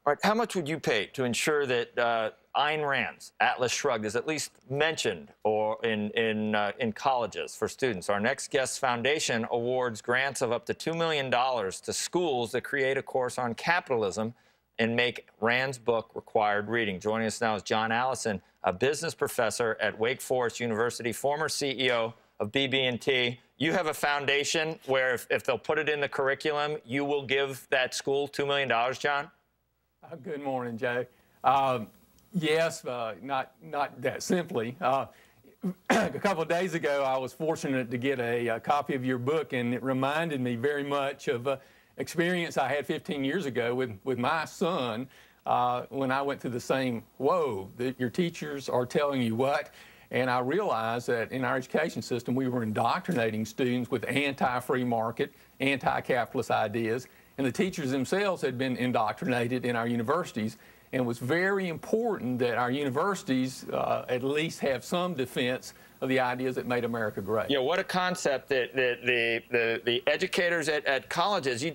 All right, how much would you pay to ensure that Ayn Rand's Atlas Shrugged is at least mentioned or in colleges for students? Our next guest's foundation awards grants of up to $2 million to schools that create a course on capitalism and make Rand's book required reading. Joining us now is John Allison, a business professor at Wake Forest University, former CEO of BB&T. You have a foundation where if they'll put it in the curriculum, you will give that school $2 million, John? Good morning, Joe. Yes, not that simply. A couple of days ago, I was fortunate to get a copy of your book, and it reminded me very much of an experience I had 15 years ago with my son when I went through the same, whoa, that your teachers are telling you what? And I realized that in our education system, we were indoctrinating students with anti-free market, anti-capitalist ideas, and the teachers themselves had been indoctrinated in our universities. And it was very important that our universities at least have some defense of the ideas that made America great. Yeah, what a concept that the educators at colleges,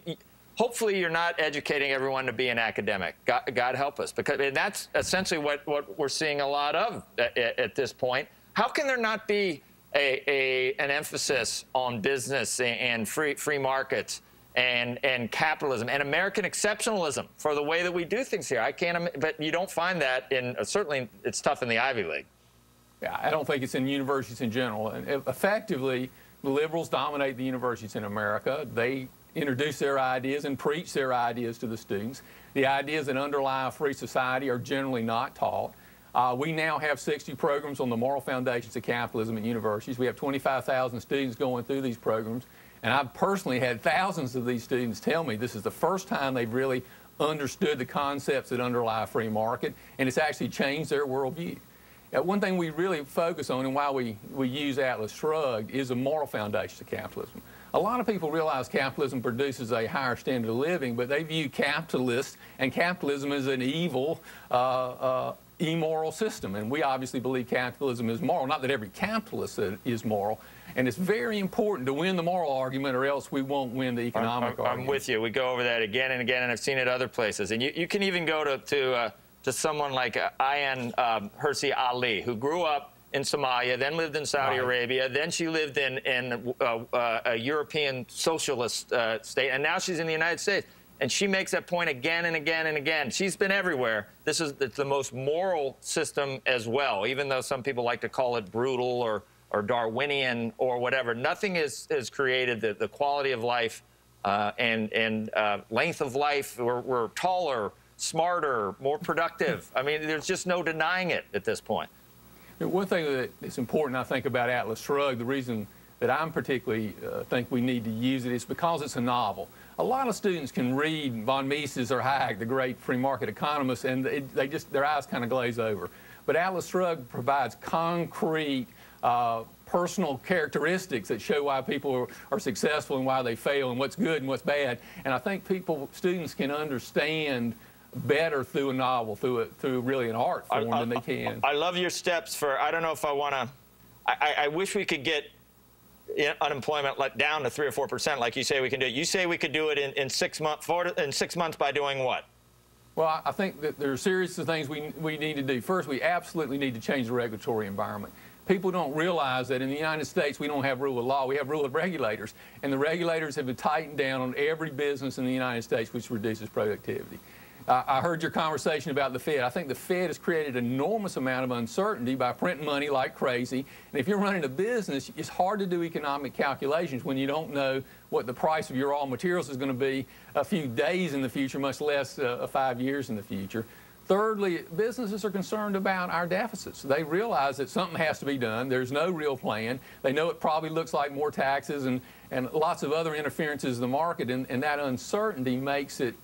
hopefully you're not educating everyone to be an academic. God help us, because and that's essentially what we're seeing a lot of at this point. How can there not be an emphasis on business and free markets and capitalism and American exceptionalism for the way that we do things here? I can't, but you don't find that in, certainly it's tough in the Ivy League. Yeah, I don't think it's in universities in general. And effectively, the liberals dominate the universities in America. They introduce their ideas and preach their ideas to the students. The ideas that underlie a free society are generally not taught. We now have 60 programs on the moral foundations of capitalism at universities. We have 25,000 students going through these programs. And I've personally had thousands of these students tell me this is the first time they've really understood the concepts that underlie a free market, and it's actually changed their worldview. One thing we really focus on, and why we use Atlas Shrugged, is the moral foundation of capitalism. A lot of people realize capitalism produces a higher standard of living, but they view capitalists and capitalism as an evil, immoral system. And we obviously believe capitalism is moral. Not that every capitalist is moral. And it's very important to win the moral argument, or else we won't win the economic argument. I'm with you. We go over that again and again, and I've seen it other places. And you can even go to someone like Ayaan Hirsi Ali, who grew up in Somalia, then lived in Saudi Arabia, then she lived in a European socialist state, and now she's in the United States. And she makes that point again and again and again. She's been everywhere. It's the most moral system as well, even though some people like to call it brutal or Darwinian or whatever. Nothing has created the quality of life and length of life. We're taller, smarter, more productive. I mean, there's just no denying it at this point. One thing that is important, I think, about Atlas Shrugged, the reason that I'm particularly think we need to use it is because it's a novel. A lot of students can read von Mises or Hayek, the great free market economists, and their eyes kind of glaze over. But Atlas Shrugged provides concrete personal characteristics that show why people are successful and why they fail and what's good and what's bad. And I think students can understand better through a novel, through really an art form than they can. I love your steps for, I don't know if I want to, I wish we could get unemployment down to 3 or 4%, like you say we can do it. You say we could do it in 6 months, in 6 months by doing what? Well, I think that there are a series of things we need to do. First, we absolutely need to change the regulatory environment. People don't realize that in the United States, we don't have rule of law. We have rule of regulators. And the regulators have been tightened down on every business in the United States, which reduces productivity. I heard your conversation about the Fed. I think the Fed has created an enormous amount of uncertainty by printing money like crazy. And if you're running a business, it's hard to do economic calculations when you don't know what the price of your raw materials is going to be a few days in the future, much less 5 years in the future. Thirdly, businesses are concerned about our deficits. They realize that something has to be done. There's no real plan. They know it probably looks like more taxes and lots of other interferences in the market, and that uncertainty makes it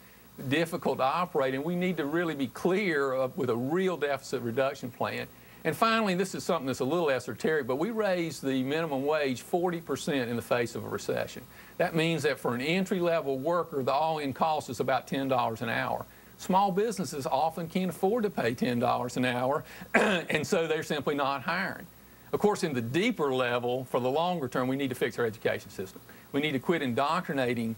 difficult to operate, and we need to really be clear with a real deficit reduction plan. And finally, this is something that's a little esoteric, but we raised the minimum wage 40% in the face of a recession. That means that for an entry-level worker, the all-in cost is about $10 an hour. Small businesses often can't afford to pay $10 an hour, and so they're simply not hiring. Of course, in the deeper level, for the longer term, we need to fix our education system. We need to quit indoctrinating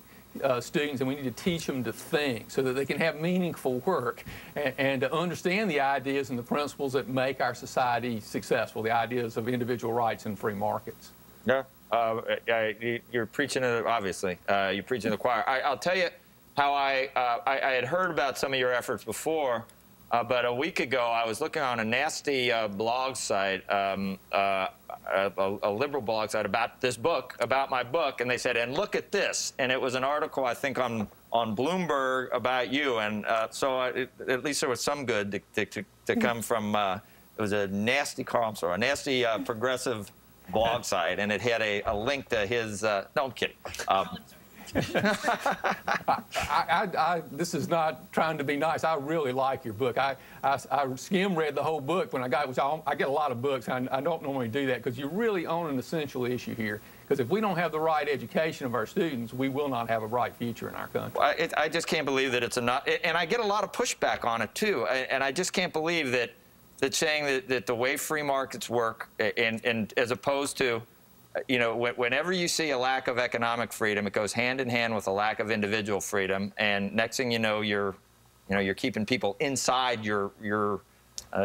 students, and we need to teach them to think so that they can have meaningful work and to understand the ideas and the principles that make our society successful, the ideas of individual rights and free markets. Yeah, you're preaching it, obviously. You're preaching the choir. I'll tell you how I had heard about some of your efforts before, but a week ago I was looking on a nasty blog site, a liberal blog site about this book, about my book, and they said, and look at this. And it was an article, I think, on Bloomberg about you. And so at least there was some good to come from, it was a nasty, a nasty progressive blog site, and it had a link to his, no, I'm kidding. This is not trying to be nice. I really like your book. I skim-read the whole book when I got it, which I get a lot of books. I don't normally do that because you really own an essential issue here. Because if we don't have the right education of our students, we will not have a bright future in our country. I just can't believe that it's enough. And I get a lot of pushback on it, too. And I just can't believe that saying that the way free markets work, and as opposed to, you know, whenever you see a lack of economic freedom, it goes hand in hand with a lack of individual freedom. And next thing you know, you're keeping people inside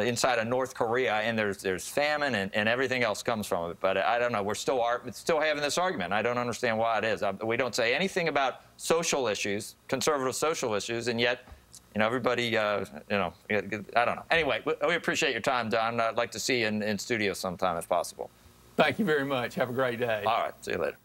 inside of North Korea, and there's famine and everything else comes from it. But I don't know. We're still having this argument. I don't understand why it is. We don't say anything about social issues, conservative social issues, and yet, you know, everybody, you know, I don't know. Anyway, we appreciate your time, Don. I'd like to see you in studio sometime if possible. Thank you very much. Have a great day. All right. See you later.